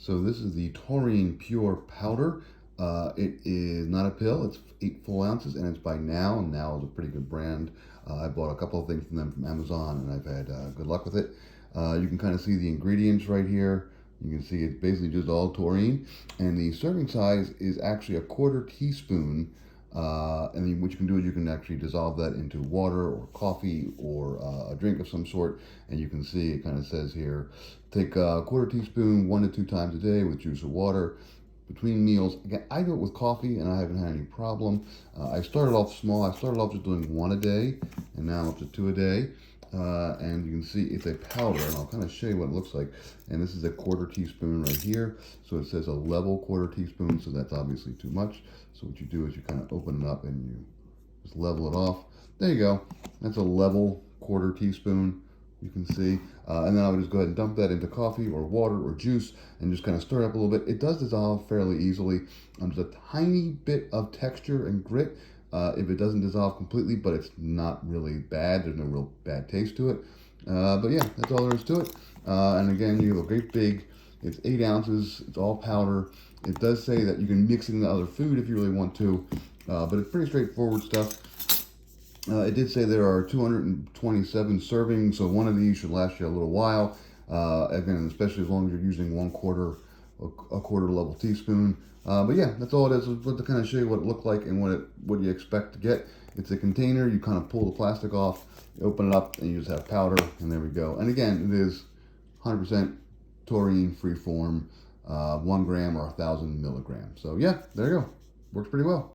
So this is the Taurine Pure Powder. It is not a pill. It's 8 full ounces, and it's by Now. And Now is a pretty good brand. I bought a couple of things from them from Amazon, and I've had good luck with it. You can kind of see the ingredients right here. You can see it's basically just all taurine, and the serving size is actually a quarter teaspoon. And then what you can do is you can actually dissolve that into water or coffee or a drink of some sort. And you can see it kind of says here, take a quarter teaspoon 1 to 2 times a day with juice or water between meals. Again, I do it with coffee and I haven't had any problem. I started off small. I started off just doing 1 a day, and now I'm up to 2 a day. And you can see it's a powder, and I'll kind of show you what it looks like. And this is a quarter teaspoon right here. So it says a level quarter teaspoon, so that's obviously too much. So what you do is you kind of open it up and you just level it off. There you go. That's a level quarter teaspoon, you can see. And then I would just go ahead and dump that into coffee or water or juice and just kind of stir it up a little bit. It does dissolve fairly easily. There's a tiny bit of texture and grit if it doesn't dissolve completely, but it's not really bad. There's no real bad taste to it. But yeah, that's all there is to it. And again, you have a great big, it's 8 ounces, it's all powder. It does say that you can mix it into other food if you really want to, but it's pretty straightforward stuff. It did say there are 227 servings, so one of these should last you a little while. Again, especially as long as you're using a quarter level teaspoon. But yeah, that's all it is. But to kind of show you what it looked like and what you expect to get. It's a container. You kind of pull the plastic off, you open it up, and you just have powder, and there we go. And again, it is 100% taurine free form, 1 gram or 1,000 milligrams. So yeah, there you go. Works pretty well.